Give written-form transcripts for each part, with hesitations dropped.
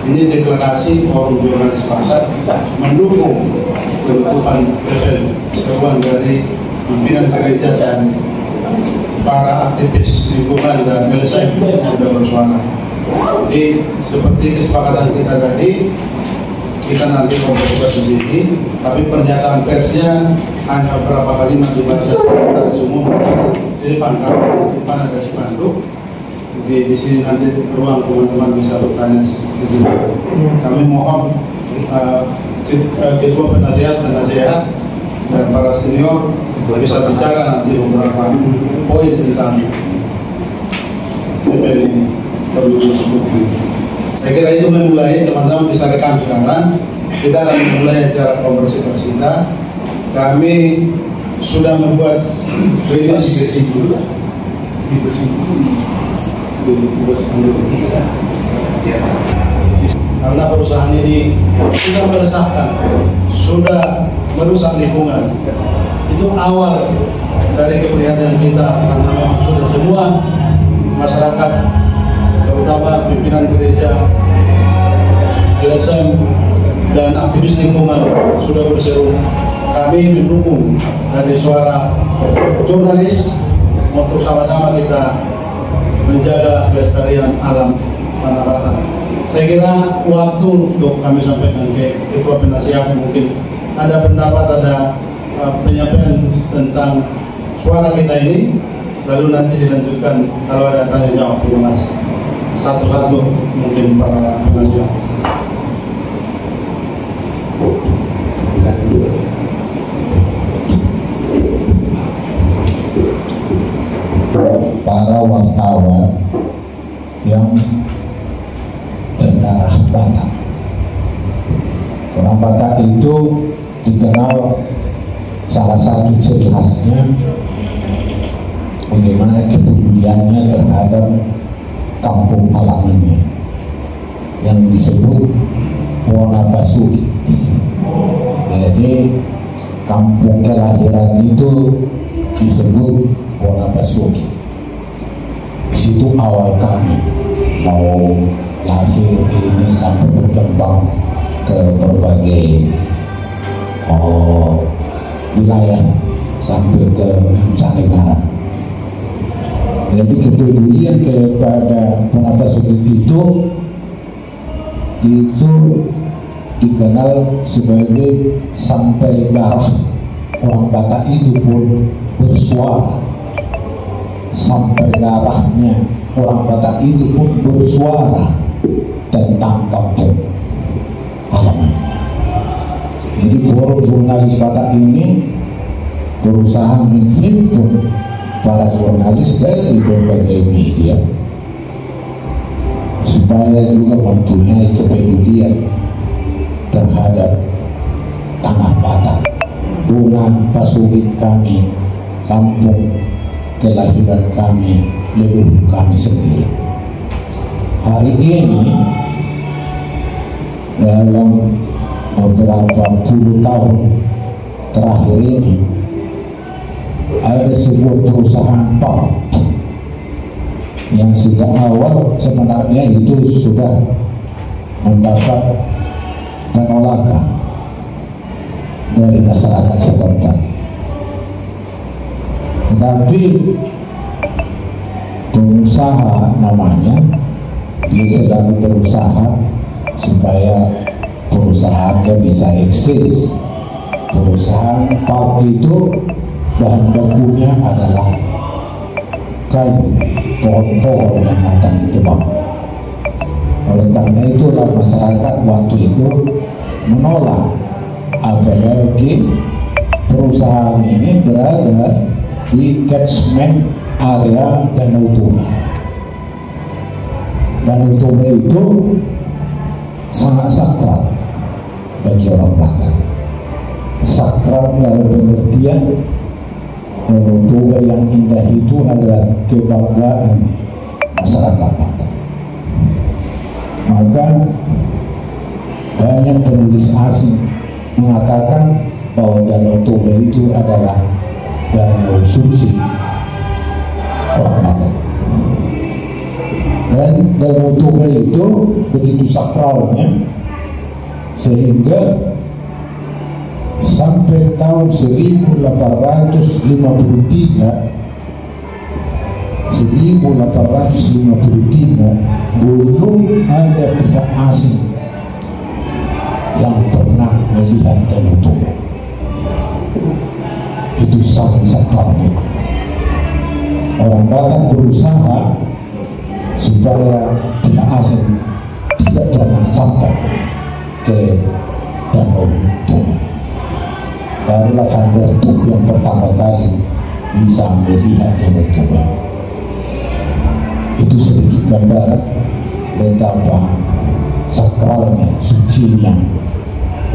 Ini deklarasi forum jurnalis Batak mendukung penutupan event seruan dari pimpinan gereja dan para aktivis lingkungan dan LSM sudah bersuara. Jadi seperti kesepakatan kita tadi, kita nanti membuka di sini, tapi pernyataan persnya hanya beberapa kalimat dibaca secara umum di depan karena ada spanduk. Di sini nanti ruang teman-teman bisa bertanya di sini. Kami mohon ketua penasihat dan para senior bisa bicara nanti beberapa poin tentang DPR ini. Saya kira itu memulai, teman-teman bisa rekam sekarang. Kita akan memulai acara konversi pers kita. Kami sudah membuat rilis karena perusahaan ini sudah meresahkan, sudah merusak lingkungan. Itu awal dari keprihatinan kita, karena memang sudah semua masyarakat, terutama pimpinan gereja, LSM, dan aktivis lingkungan sudah berseru. Kami mendukung dari suara jurnalis untuk sama-sama kita menjaga kelestarian alam Tanah Batak. Saya kira waktu untuk kami sampaikan ke ketua penasihat, mungkin ada pendapat, ada penyampaian tentang suara kita ini, lalu nanti dilanjutkan kalau ada tanya jawab. Terima kasih. Satu-satu mungkin para penasihat. Para wartawan yang berdarah Batak. Orang Batak itu dikenal salah satu ciri khasnya bagaimana kepeduliannya terhadap kampung alam ini yang disebut Wonabasuki. Jadi kampung kelahiran itu disebut Wonabasuki. Di situ awal kami mau lahir ini sampai berkembang ke berbagai wilayah sampai ke mancanegara. Jadi kepedulian kepada Wonabasuki itu dikenal sebagai sampai darah orang Batak itu pun bersuara. Sampai darahnya orang Batak itu pun bersuara tentang kampung halaman. Jadi forum jurnalis Batak ini berusaha menghimpun para jurnalis dari berbagai media supaya juga mempunyai kepedulian terhadap tanah Batak, Wonabasuki kami, kampung kelahiran kami, leluhur kami sendiri. Hari ini dalam beberapa puluh tahun terakhir ini ada sebuah perusahaan pulp yang sejak awal sebenarnya itu sudah mendapat penolakan dari masyarakat setempat. Tetapi pengusaha namanya, dia sedang berusaha supaya perusahaannya bisa eksis. Perusahaan pulp itu bahan bakunya adalah kayu, pohon-pohon yang akan ditebang. Oleh karena itulah masyarakat waktu itu menolak, apalagi perusahaan ini berada di catchment area Danau Toba. Danau Toba itu sangat sakral bagi orang Batak. Sakral dalam pengertian Danau Toba yang indah itu adalah kebanggaan masyarakat Batak. Maka banyak penulis asing mengatakan bahwa Danau Toba itu adalah danau suci orang Batak. Dan Danau Toba itu begitu sakralnya sehingga sampai tahun 1853 belum ada pihak asing yang pernah melihat Danau Toba. Itu sangat sakralnya. Orang Batak berusaha supaya pihak asing tidak pernah sampai ke Danau Toba. Barulah Van der Toep yang pertama kali bisa melihat Danau Toba. Itu sedikit gambaran betapa sakralnya, sucinya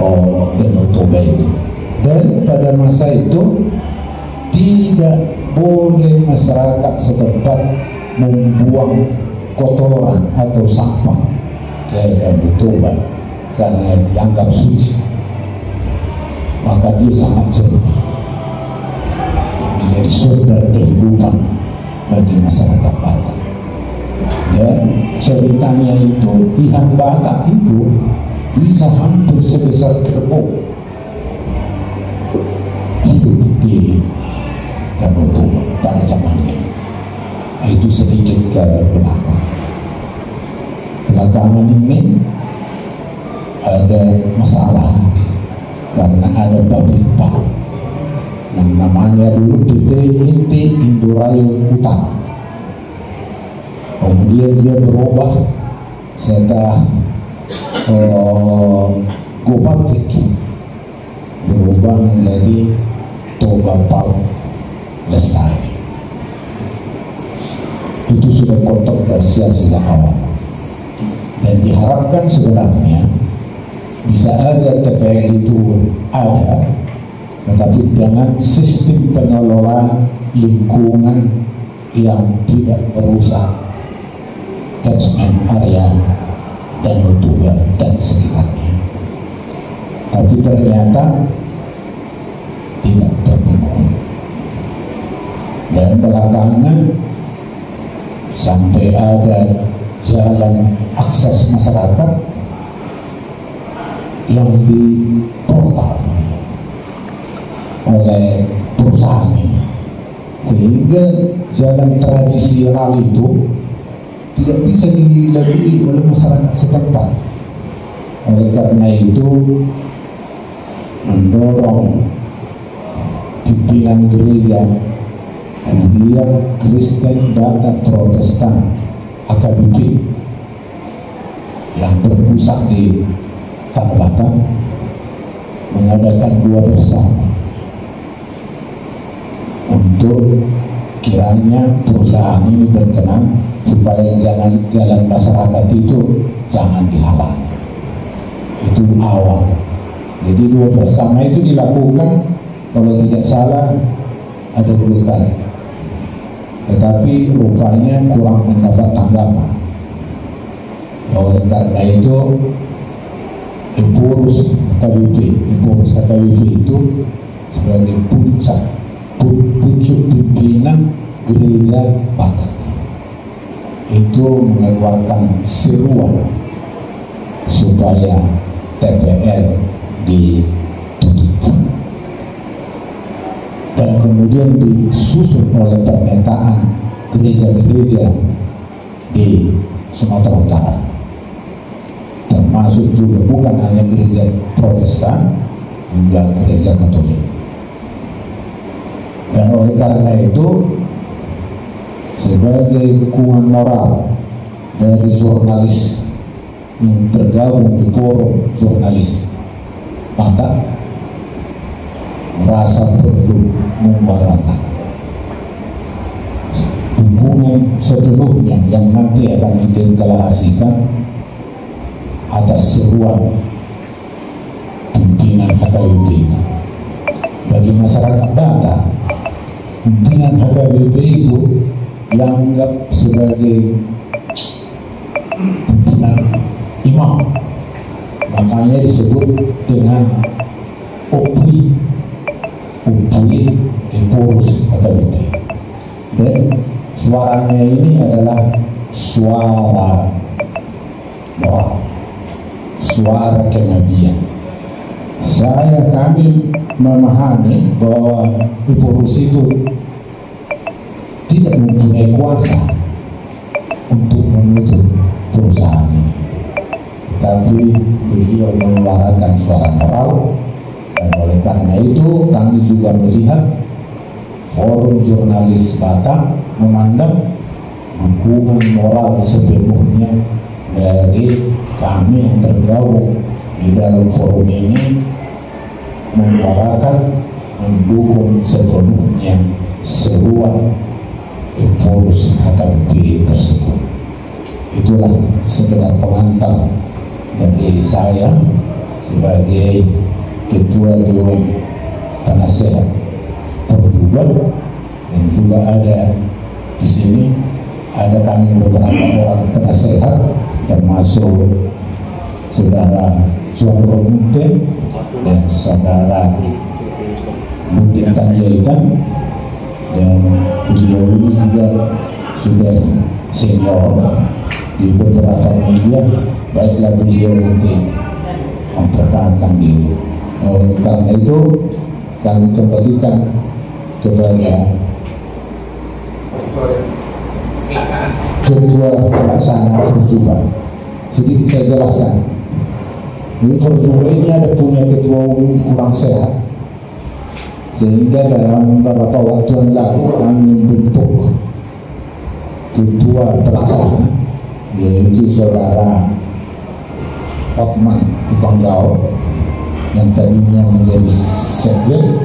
Danau Toba itu. Dan pada masa itu tidak boleh masyarakat setempat membuang kotoran atau sampah ke Danau Toba karena dianggap suci. Maka dia sangat jauh menjadi sumber kehidupan bagi masyarakat Batak. Dan ceritanya itu Ihan Batak itu bisa hampir sebesar kerbau hidup di Danau Toba pada zamannya. Itu sedikit ke belakang. Belakangan ini ada masalah karena ada pabrik PAK yang namanya dulu PT Inti Indorail Utama. Kemudian dia berubah setelah Gopabrik berubah menjadi Toba Pulp Lestari. Itu sudah kontroversial sejak awal, dan diharapkan sebenarnya bisa aja TPL itu ada, tetapi dengan sistem pengelolaan lingkungan yang tidak merusak catchment area Danau Toba dan sekitarnya. Tapi ternyata tidak terpenuhi. Dan belakangan sampai ada jalan akses masyarakat yang diportal oleh perusahaan ini, sehingga jalan tradisional itu tidak bisa dilalui oleh masyarakat setempat. Oleh karena itu mendorong pimpinan gereja kemudian Kristen Batak Protestan AKBP yang berpusat di Batak mengadakan dua bersama untuk kiranya perusahaan ini berkenan supaya jalan masyarakat itu jangan dihalang. Itu awal. Jadi dua bersama itu dilakukan kalau tidak salah ada 2 kali, tetapi rupanya kurang mendapat tanggapan. Oleh karena itu Empurus KBP itu sebagai puncak pimpinan gereja Batak itu mengeluarkan seruan supaya TPL ditutup, dan kemudian disusul oleh pernyataan gereja-gereja di Sumatera Utara, termasuk juga bukan hanya gereja Protestan, juga gereja Katolik. Dan oleh karena itu sebagai dukungan moral dari jurnalis yang tergabung di forum jurnalis Batak merasa perlu menyuarakan dukungan sepenuhnya yang nanti akan dideklarasikan atas seruan pimpinan HKBP itu. Bagi masyarakat Batak, pimpinan HKBP itu dianggap sebagai pimpinan imam, makanya disebut dengan Opui Empurus HKBP. Dan suaranya ini adalah suara moral, suara kenabian. Kami memahami bahwa Polisi itu tidak mempunyai kuasa untuk menutup perusahaan ini, tapi beliau menyuarakan suara moral, dan oleh karena itu kami juga melihat Forum Jurnalis Batak memandang dukungan moral sepenuhnya dari kami yang tergabung di dalam forum ini, menyuarakan mendukung sepenuhnya seruan Polisi HKBP tersebut. Itulah sekedar pengantar dari saya sebagai Ketua Dewan Penasehat Perjuangan, dan juga ada di sini ada kami beberapa orang penasehat termasuk Saudara Juan Romunte dan Saudara Budi Tanjaitan, dan beliau ini juga sudah senior di beberapa media. Baiklah beliau nanti mempertahankan diri. Oleh karena itu kami kembalikan kepada Ketua Pelaksana Perjuangan. Sedikit saya jelaskan. Di Perjuangan ini ada punya ketua umum kurang sehat, sehingga dalam beberapa waktu yang lalu kami membentuk ketua pelaksana, yaitu Saudara Otman Ipanggao yang tadinya menjadi sekjen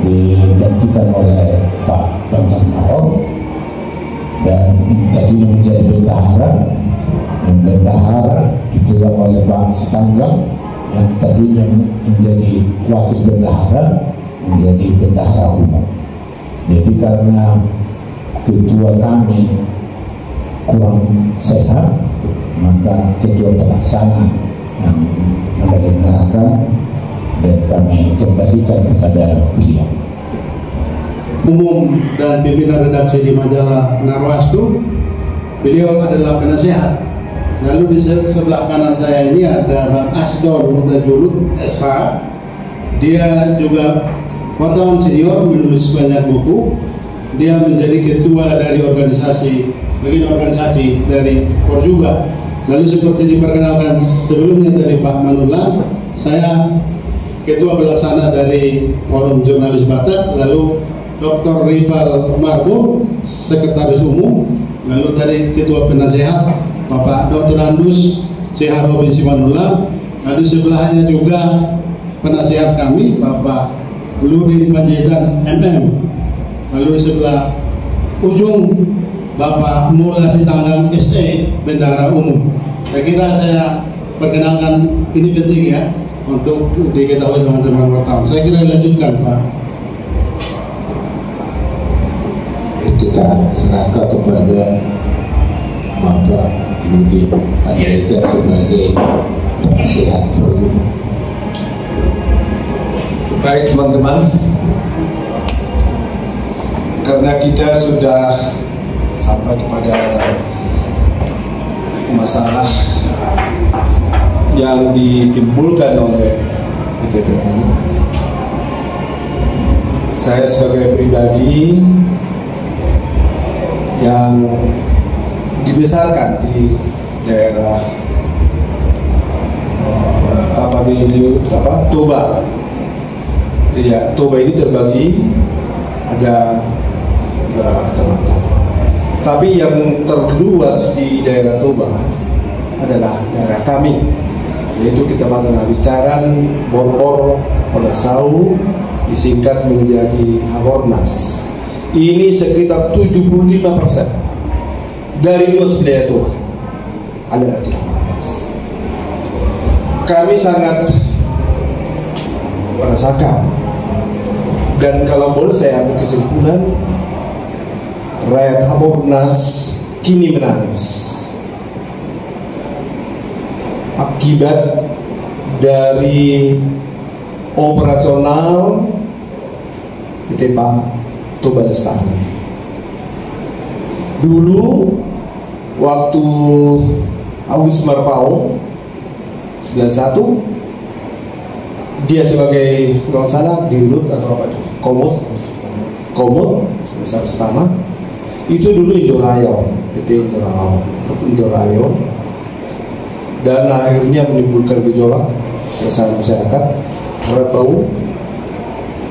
digantikan oleh Pak Bambang Mahon, dan tadinya menjadi bendahara, dan bendahara dipegang oleh Pak Setanggang yang tadinya menjadi wakil bendahara menjadi bendahara umum. Jadi karena ketua kami kurang sehat, maka ketua pelaksana yang menyelenggarakan, dan kami kembalikan kepada beliau. Umum dan pimpinan redaksi di majalah Narwastu, beliau adalah penasehat. Lalu di sebelah kanan saya ini ada Bang Asdor Dajulu SH. Dia juga wartawan senior, menulis banyak buku. Dia menjadi ketua dari bagian organisasi dari Porjuga. Lalu seperti diperkenalkan sebelumnya dari Pak Manula, saya ketua pelaksana dari Forum Jurnalis Batak. Lalu Dr. Rival Marbo, sekretaris umum. Lalu tadi ketua penasehat Bapak Dr. Andus CH Robin Simanula. Lalu sebelahnya juga penasehat kami Bapak Lurin Panjaitan MM. Lalu sebelah ujung Bapak Mula Sitanggang SE Bendahara Umum. Saya kira saya perkenalkan, ini penting ya untuk diketahui teman-teman wartawan. Saya kira lanjutkan Pak. Kita serahkan kepada Bapak Budi Tanjaitan sebagai penasehat Perjuangan. Baik teman-teman, karena kita sudah sampai kepada masalah yang ditimbulkan oleh PTPN, saya sebagai pribadi yang dibesarkan di daerah Toba. Ya, Toba ini terbagi ada beberapa kecamatan. Tapi yang terluas di daerah Toba adalah daerah kami, yaitu Kecamatan Abicaran, Borpor, Olesau, disingkat menjadi Hawornas. Ini sekitar 75% dari luas wilayah Toba ada di Hawornas. Kami sangat merasakan, dan kalau boleh saya ambil kesimpulan, rakyat Hawornas kini menangis akibat dari operasional PT PAM Toba Lestari. Dulu waktu Agus Marpao 91, dia sebagai kalau salah dirut atau apa itu, komod besar utama itu dulu Indorayo, PT Indorayo, dan akhirnya menimbulkan gejolak keresahan masyarakat terhadap bau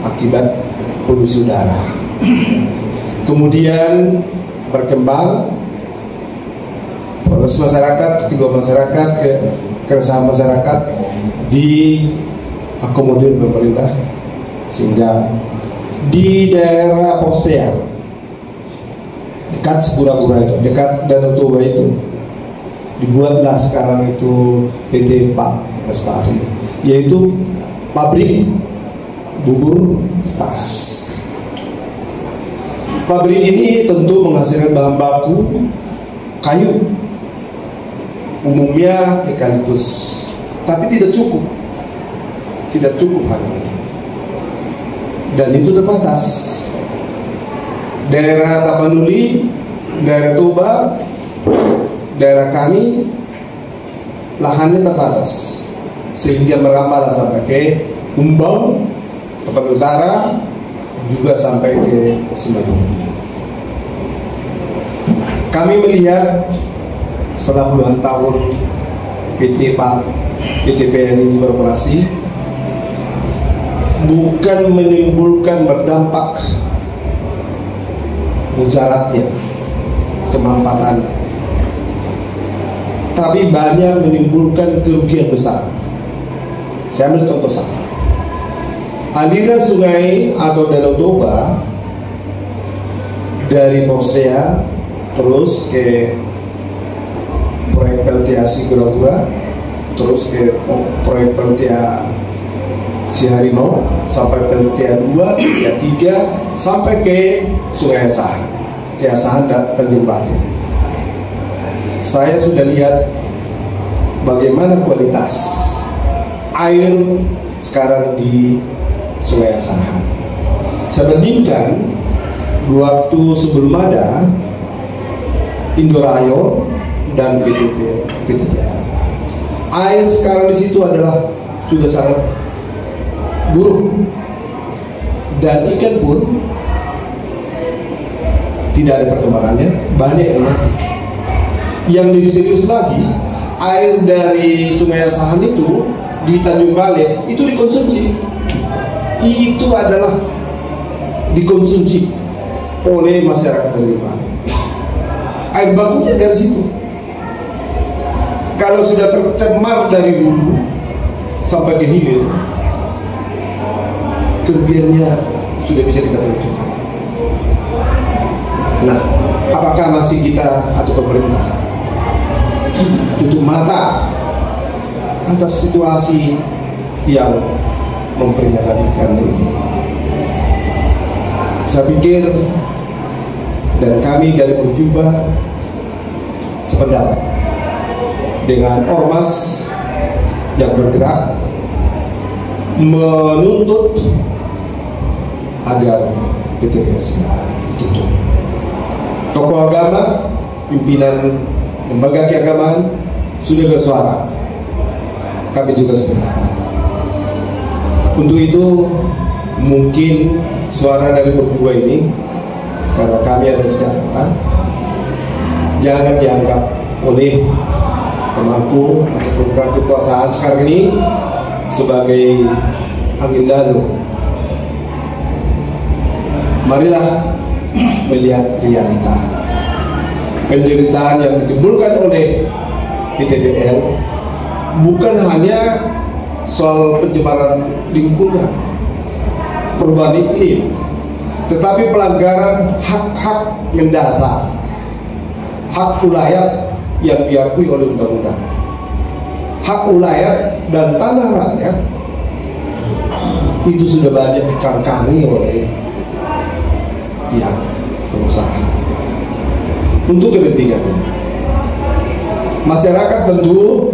akibat polusi udara. Kemudian berkembang proses masyarakat, kedua masyarakat, keresahan masyarakat diakomodir pemerintah, sehingga di daerah Posea dekat Sepura-Pura itu, dekat Danau Toba itu, dibuatlah sekarang itu PT Pak Lestari, yaitu pabrik bubur kertas. Pabrik ini tentu menghasilkan bahan baku kayu, umumnya eukaliptus, tapi tidak cukup hanya itu, dan itu terbatas. Daerah Tapanuli, daerah Toba, daerah kami lahannya terbatas, sehingga merambah sampai ke Umbang, Tapan Utara, juga sampai ke Semeru. Kami melihat setelah puluhan tahun PTPN ini beroperasi, bukan menimbulkan berdampak mudaratnya, kemanfaatan, tapi banyak menimbulkan kerugian besar. Saya ambil contoh satu. Aliran sungai atau Danau Toba dari Posea terus ke proyek PLTA Sigura-Gura, terus ke proyek PLTA Siharimau, sampai PLTA 2, PLTA 3, sampai ke Sungai Asahan, ke Asahan dan Tanjung Balai. Saya sudah lihat bagaimana kualitas air sekarang di Sungai Asahan. Saya bandingkan waktu sebelum ada Indorayo dan PTPA. Air sekarang di situ adalah sudah sangat buruk, dan ikan pun tidak ada perkembangannya, banyak yang mati. Yang lebih serius lagi, air dari Sungai Asahan itu di Tanjung Balai itu dikonsumsi. Itu adalah dikonsumsi oleh masyarakat Tanjung Balai. Air bakunya dari situ. Kalau sudah tercemar dari hulu sampai ke hilir, kerugiannya sudah bisa kita perhitungkan. Nah, apakah masih kita atau pemerintah tutup mata atas situasi yang memprihatinkan ini? Saya pikir, dan kami dari Perjuba sependapat dengan ormas yang bergerak menuntut agar PTPN segera ditutup. Tokoh agama, pimpinan lembaga keagamaan sudah bersuara, kami juga sependapat. Untuk itu mungkin suara dari Perjuba ini, karena kami ada di Jakarta, jangan dianggap oleh pemangku atau program kekuasaan sekarang ini sebagai angin lalu. Marilah melihat realita. Penderitaan yang ditimbulkan oleh PTPL bukan hanya soal pencemaran lingkungan, perubahan iklim, tetapi pelanggaran hak-hak mendasar, hak ulayat yang diakui oleh undang-undang, hak ulayat dan tanah rakyat itu sudah banyak dikangkangi oleh pihak pengusaha untuk kepentingannya. Masyarakat tentu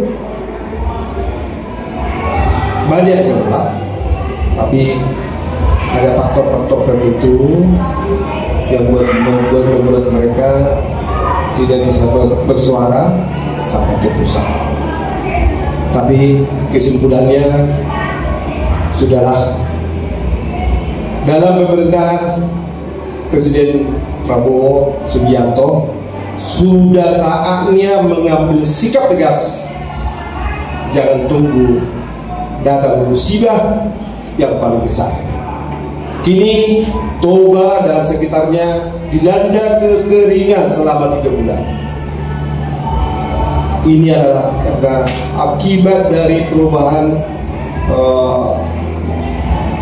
banyak yang menolak, tapi ada faktor-faktor tertentu yang membuat mereka tidak bisa bersuara sampai ke pusat. Tapi kesimpulannya sudahlah, dalam pemerintahan Presiden Prabowo Subianto sudah saatnya mengambil sikap tegas. Jangan tunggu datang musibah yang paling besar. Kini Toba dan sekitarnya dilanda kekeringan selama 3 bulan. Ini adalah karena akibat dari perubahan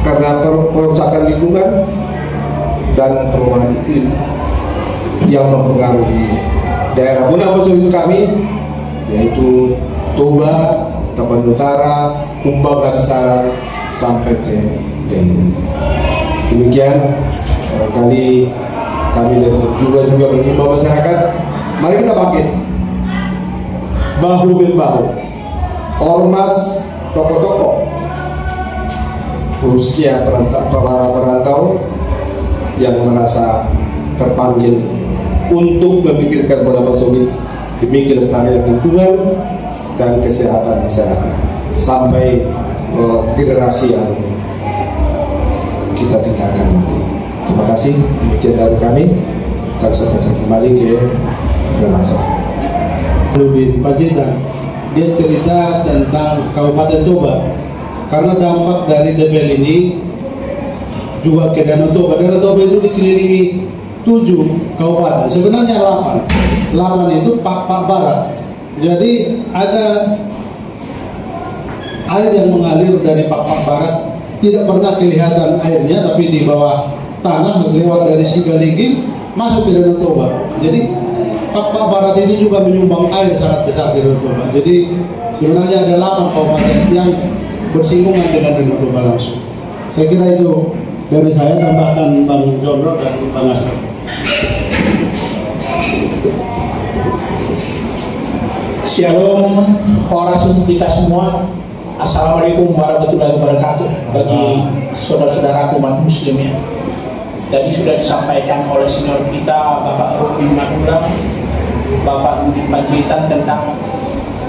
karena perusakan lingkungan dan perubahan iklim yang mempengaruhi daerah Bunda kami, yaitu Toba, Tapan Utara, Kumbang Gangsaran sampai ke Deli. Demikian barangkali kami juga mengimbau masyarakat, mari kita bangkit bahu membahu, ormas, tokoh-tokoh, khususnya para perantau yang merasa terpanggil untuk memikirkan Bunda Sawit demi kelestarian lingkungan dan kesehatan masyarakat sampai generasi yang kita tinggalkan nanti. Terima kasih. Demikian dari kami. Kami sampaikan kembali ke Renata. Nurdin Panjaitan, dia cerita tentang Kabupaten Toba karena dampak dari TPL ini juga ke Danau Toba. Danau Toba itu dikelilingi 7 kabupaten, sebenarnya 8 itu Pak Barat. Jadi ada air yang mengalir dari Pak Barat, tidak pernah kelihatan airnya, tapi di bawah tanah lewat dari Sigalinggi masuk ke Danau Toba. Jadi Pak Barat ini juga menyumbang air sangat besar di Danau Toba. Jadi sebenarnya ada 8 kabupaten yang bersinggungan dengan Danau Toba langsung. Saya kira itu dari saya, tambahkan Bang Jondro dan Bang Asraf. Shalom, horas untuk kita semua. Assalamualaikum warahmatullahi wabarakatuh. Bagi saudara-saudaraku umat muslim ya, tadi sudah disampaikan oleh senior kita Bapak Robin Madura, Bapak Nurdin Panjaitan tentang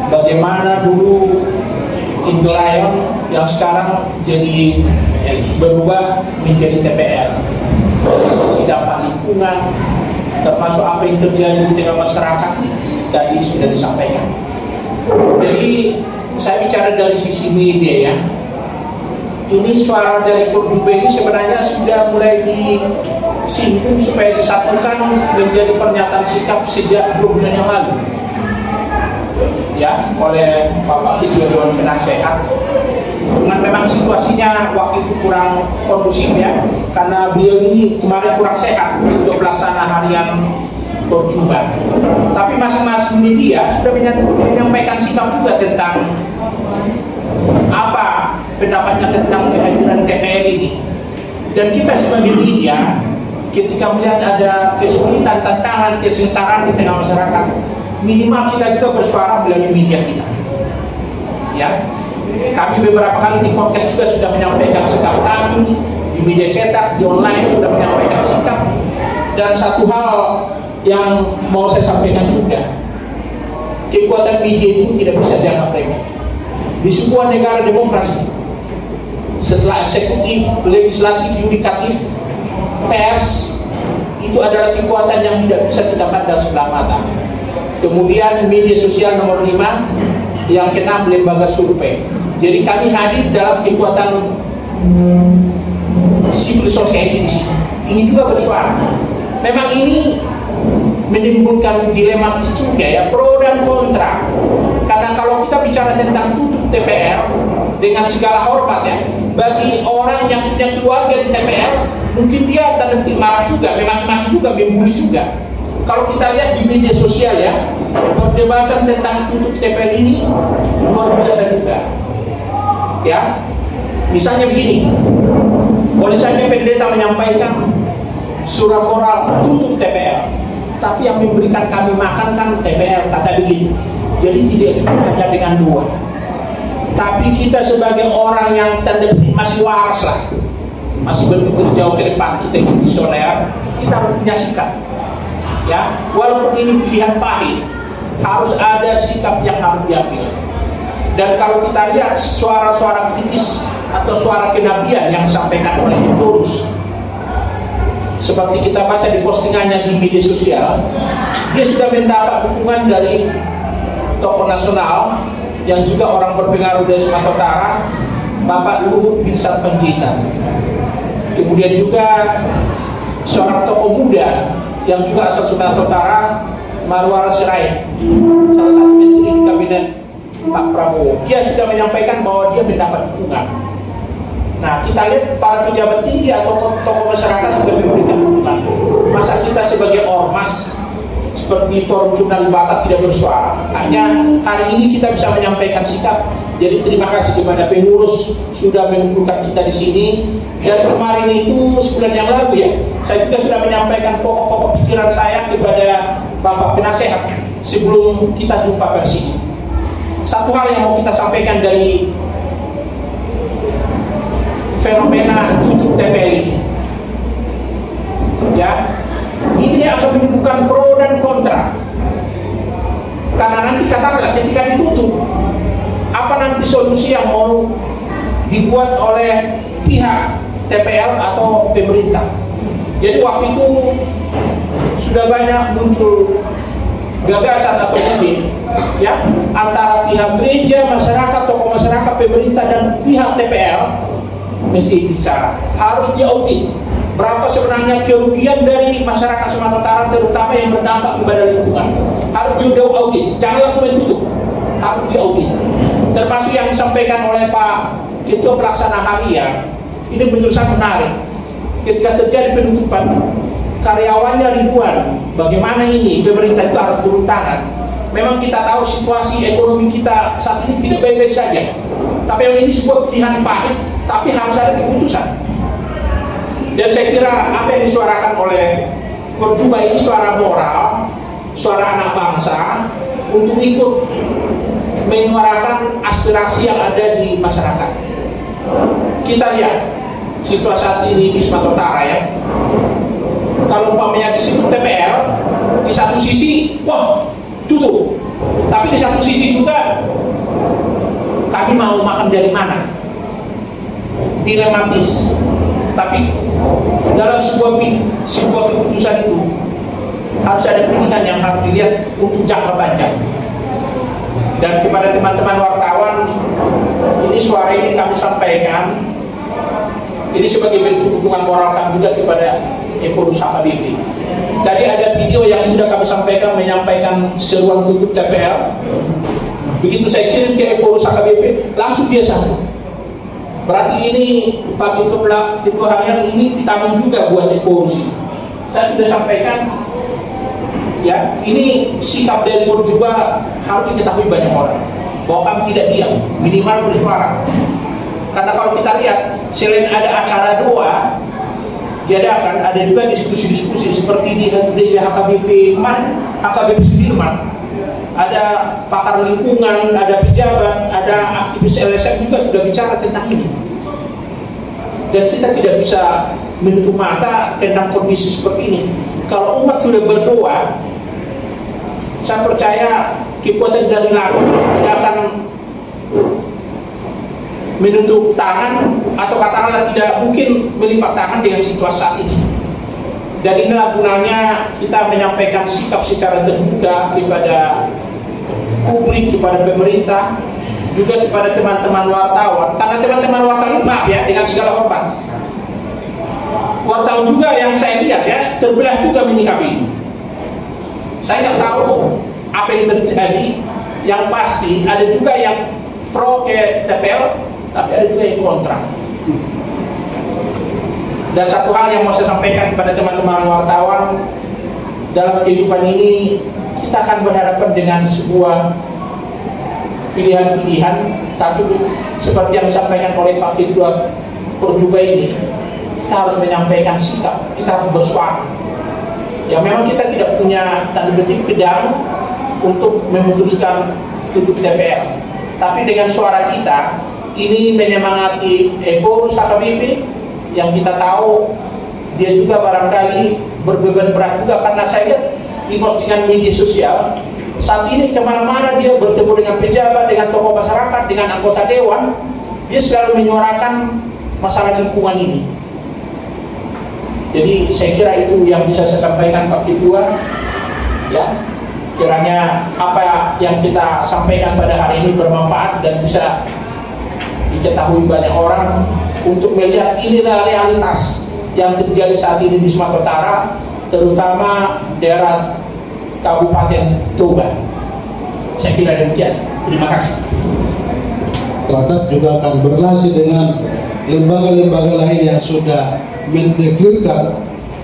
bagaimana dulu Indorayon yang sekarang jadi berubah menjadi TPL. Dari sisi dampak lingkungan, termasuk apa yang terjadi di tengah masyarakat, tadi sudah disampaikan. Jadi saya bicara dari sisi media ya. Ini suara dari Porjube ini sebenarnya sudah mulai disinggung supaya disatukan menjadi pernyataan sikap sejak 2 bulan yang lalu ya, oleh Bapak Ketua Dewan Penasehat. Cuman memang situasinya waktu itu kurang kondusif ya, karena beliau ini kemarin kurang sehat untuk pelaksana harian Porjuban. Tapi masing-masing media sudah menyampaikan sikap juga tentang apa pendapatnya tentang kehadiran TPL ini. Dan kita sebagai media, ketika melihat ada kesulitan, tantangan, kesengsaraan di tengah masyarakat, minimal kita juga bersuara melalui media kita ya. Kami beberapa kali di podcast juga sudah menyampaikan sikap kami, di media cetak, di online sudah menyampaikan sikap. Dan satu hal yang mau saya sampaikan juga, kekuatan media itu tidak bisa dianggap remeh. Di sebuah negara demokrasi, setelah eksekutif, legislatif, yudikatif, pers, itu adalah kekuatan yang tidak bisa kita pandang sebelah mata. Kemudian media sosial nomor 5, yang ke-6 lembaga survei. Jadi kami hadir dalam kekuatan civil society di sini. Ini juga bersuara. Memang ini menimbulkan dilematis juga ya, pro dan kontra. Karena kalau kita bicara tentang tutup TPL, dengan segala hormat ya, bagi orang yang punya keluarga di TPL, mungkin dia tanda petik marah juga, memaki-maki juga, membuli juga. Kalau kita lihat di media sosial ya, perdebatan tentang tutup TPL ini luar biasa juga. Ya, misalnya begini, boleh saja pendeta menyampaikan surat moral tutup TPL, tapi yang memberikan kami makan kan TPL, kata begitu. Jadi tidak cuma hanya dengan 2, tapi kita sebagai orang yang tanda petik masih waras lah, masih berpikir jauh ke depan, kita ini visioner, kita harus punya sikap. Ya, walaupun ini pilihan pahit, harus ada sikap yang harus diambil. Dan kalau kita lihat suara-suara kritis atau suara kenabian yang disampaikan oleh Eporus, seperti kita baca di postingannya di media sosial, dia sudah mendapat dukungan dari tokoh nasional yang juga orang berpengaruh dari Sumatera Utara, Bapak Luhut Binsar Panjaitan. Kemudian juga seorang tokoh muda yang juga asal Sumatera Utara, Marwar Sirait, salah satu menteri di kabinet Pak Prabowo. Dia sudah menyampaikan bahwa dia mendapat dukungan. Nah, kita lihat para pejabat tinggi atau tokoh masyarakat sudah memberikan dukungan. Masa kita sebagai ormas seperti Forum Jurnal Batak tidak bersuara? Hanya hari ini kita bisa menyampaikan sikap. Jadi terima kasih kepada pengurus sudah mengumpulkan kita di sini. Dan kemarin itu sebulan yang lalu ya, saya juga sudah menyampaikan pokok-pokok pikiran saya kepada Bapak Penasehat sebelum kita jumpa bersini. Satu hal yang mau kita sampaikan dari fenomena tutup TPL ini, ya, ini akan menimbulkan pro dan kontra. Karena nanti katakanlah ketika ditutup, apa nanti solusi yang mau dibuat oleh pihak TPL atau pemerintah? Jadi waktu itu sudah banyak muncul gagasan atau ide, ya, antara pihak gereja, masyarakat, tokoh masyarakat, pemerintah dan pihak TPL mesti bicara, harus diaudit berapa sebenarnya kerugian dari masyarakat Sumatera Utara, terutama yang berdampak kepada lingkungan. Harus diaudit, jangan langsung ditutup, harus diaudit. Termasuk yang disampaikan oleh Pak Ketua Pelaksana Harian, ini menurut saya menarik. Ketika terjadi penutupan, karyawannya ribuan, bagaimana ini pemerintah itu harus turun tangan. Memang kita tahu situasi ekonomi kita saat ini tidak baik-baik saja, tapi yang ini sebuah pilihan pahit, tapi harus ada keputusan. Dan saya kira apa yang disuarakan oleh Perjuba ini suara moral, suara anak bangsa untuk ikut menyuarakan aspirasi yang ada di masyarakat. Kita lihat situasi saat ini di Sumatera Utara ya. Kalau umpamanya disebut TPL, di satu sisi, wah, tutup. Tapi di satu sisi juga, kami mau makan dari mana? Dilematis. Tapi dalam sebuah keputusan itu harus ada pilihan yang harus dilihat untuk jangka panjang. Dan kepada teman-teman wartawan, ini suara ini kami sampaikan. Ini sebagai bentuk dukungan moral kami juga kepada Eporus HKBP. Tadi ada video yang sudah kami sampaikan, menyampaikan seruan tutup TPL. Begitu saya kirim ke Eporus HKBP, langsung dia sama. Berarti ini Pak Ketua Harian ini vitamin juga buat Eporus. Saya sudah sampaikan, ya, ini sikap dari Perjuba harus diketahui banyak orang, bahwa kami tidak diam, minimal bersuara. Karena kalau kita lihat, selain ada acara doa diadakan, ada juga diskusi-diskusi seperti di gereja HKBP kemarin, HKBP Sudirman, ada pakar lingkungan, ada pejabat, ada aktivis LSM juga sudah bicara tentang ini. Dan kita tidak bisa menutup mata tentang kondisi seperti ini. Kalau umat sudah berdoa, saya percaya kekuatan dari langit tidak akan menutup tangan, atau katakanlah tidak mungkin melipat tangan dengan situasi saat ini. Dan inilah gunanya kita menyampaikan sikap secara terbuka kepada publik, kepada pemerintah, juga kepada teman-teman wartawan. Karena teman-teman wartawan, maaf ya, dengan segala hormat, wartawan juga yang saya lihat ya, terbelah juga menyikapi ini. Saya nggak tahu apa yang terjadi. Yang pasti ada juga yang pro ke TPL, tapi ada juga yang kontra. Dan satu hal yang mau saya sampaikan kepada teman-teman wartawan, dalam kehidupan ini kita akan berhadapan dengan sebuah pilihan-pilihan, tapi seperti yang disampaikan oleh Pak Ketua Perjuba ini, kita harus menyampaikan sikap, kita harus bersuara. Ya memang kita tidak punya tanda petik pedang untuk memutuskan tutup TPL, tapi dengan suara kita ini menyemangati Eporus HKBP yang kita tahu dia juga barangkali berbeban berat juga, karena saya lihat di postingan media sosial. Saat ini kemana-mana dia bertemu dengan pejabat, dengan tokoh masyarakat, dengan anggota dewan, dia selalu menyuarakan masalah lingkungan ini. Jadi saya kira itu yang bisa saya sampaikan Pak Ketua. Ya, kiranya apa yang kita sampaikan pada hari ini bermanfaat dan bisa diketahui banyak orang untuk melihat inilah realitas yang terjadi saat ini di Sumatera Utara, terutama daerah Kabupaten Toba. Saya kira demikian. Terima kasih. Telatak juga akan berrelasi dengan lembaga-lembaga lain yang sudah mendeklirkan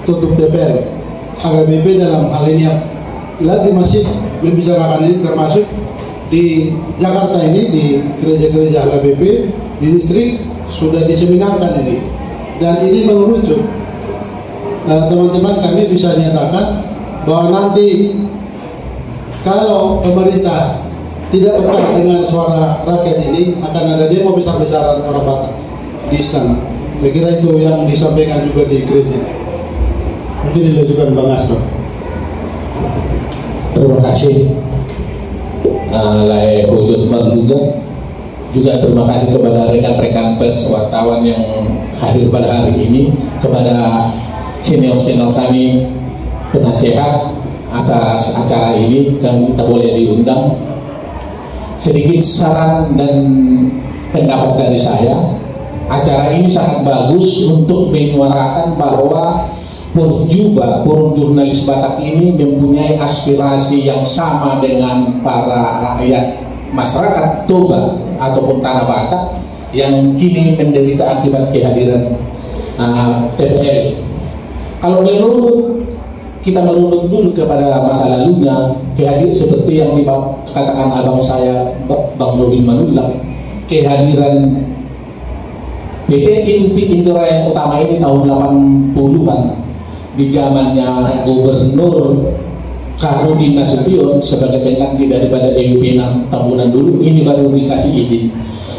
tutup TPL. HKBP dalam hal ini yang lagi masih membicarakan ini, termasuk di Jakarta ini, di gereja-gereja HKBP di distrik sudah diseminarkan ini, dan ini mengerucut. Teman-teman kami bisa nyatakan bahwa nanti kalau pemerintah tidak peka dengan suara rakyat ini, akan ada demo besar-besaran orang Batak di istana. Saya kira itu yang disampaikan juga di gereja. Mungkin dilanjutkan Bang Asno. Terima kasih Lai Hujud Marduga. Juga terima kasih kepada rekan-rekan pers wartawan yang hadir pada hari ini, kepada senior-senior kami penasehat atas acara ini kita boleh diundang. Sedikit saran dan pendapat dari saya, acara ini sangat bagus untuk menyuarakan bahwa Porjuba, Forum Jurnalis Batak ini mempunyai aspirasi yang sama dengan para rakyat masyarakat Toba ataupun Tanah Batak yang kini menderita akibat kehadiran TPL. Kalau kita merunut dulu kepada masa lalunya, kehadiran seperti yang dikatakan abang saya Bang Robin Manullah, kehadiran PT Inti Indora yang utama ini tahun 80-an di zamannya Gubernur Karudin Nasution sebagai pengganti daripada EUP Tambunan dulu, ini baru dikasih izin.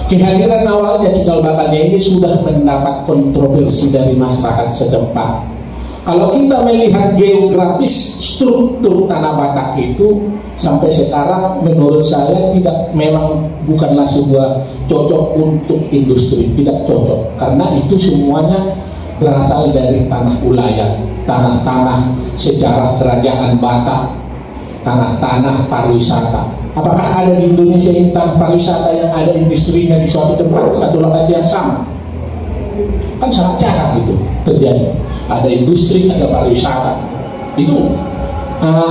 Kehadiran awalnya cikal bakalnya ini sudah mendapat kontroversi dari masyarakat setempat. Kalau kita melihat geografis struktur Tanah Batak itu sampai sekarang menurut saya memang bukanlah sebuah cocok untuk industri, tidak cocok, karena itu semuanya berasal dari tanah ulayat, tanah-tanah sejarah kerajaan Batak, tanah-tanah pariwisata. Apakah ada di Indonesia ini tanah pariwisata yang ada industrinya di suatu tempat, satu lokasi yang sama? Kan sangat jarang itu terjadi. Ada industri, ada pariwisata. Itu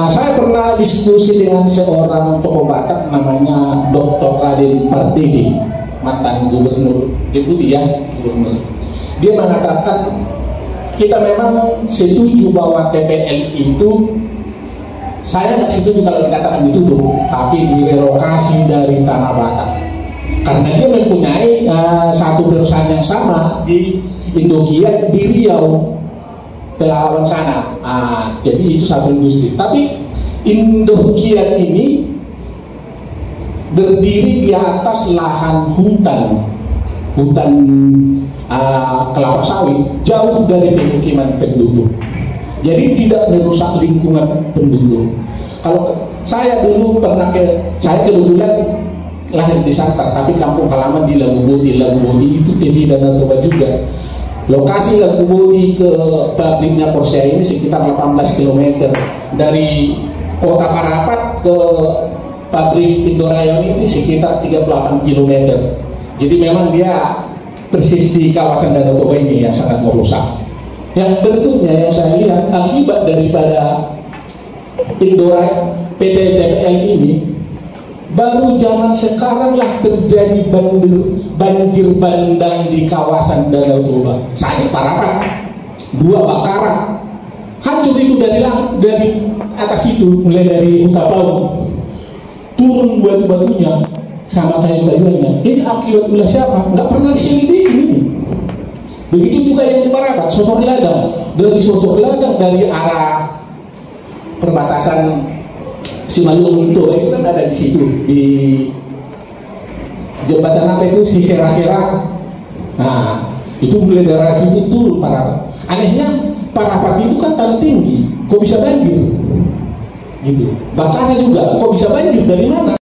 saya pernah diskusi dengan seorang tokoh Batak namanya Dr. Raden Pardede, mantan gubernur deputi ya, gubernur. Dia mengatakan kita memang setuju bahwa TPL itu, saya nggak setuju kalau dikatakan ditutup, tapi direlokasi dari Tanah Batak, karena dia mempunyai satu perusahaan yang sama di Indokiat di Riau, Pelalawan sana. Jadi itu satu industri. Tapi Indokiat ini berdiri di atas lahan hutan kelapa sawit, jauh dari pemukiman penduduk. Jadi tidak merusak lingkungan penduduk. Kalau saya dulu saya kebetulan lahir di Santar, tapi kampung halaman di Lagu Boti. Lagu Boti itu TB dan Toba juga. Lokasi Lagu Boti ke pabriknya Porsche ini sekitar 18 km dari kota Parapat ke pabrik Indorayon itu sekitar 38 km. Jadi memang dia persis di kawasan Danau Toba ini yang sangat merusak. Yang berikutnya yang saya lihat akibat daripada Indora PT TPL ini, baru zaman sekarang lah terjadi banjir bandang di kawasan Danau Toba. Saat Parapat, 2 Bakaran, hancur itu dari atas itu, mulai dari Hukapau turun batu-batunya sama kayu-kayunya. Ini akibat ulah siapa? Nggak pernah diselidiki. Begitu juga yang di Parapat, Sosok Ladang. Dari Sosok Ladang dari arah perbatasan Simalungun itu kan ada di situ, di jembatan apa itu, si Sera-Sera. Nah, itu mulai dari situ turun Parapat. Anehnya Parapat itu kan tanah tinggi, kok bisa banjir? gitu. Makanya juga kok bisa banjir dari mana?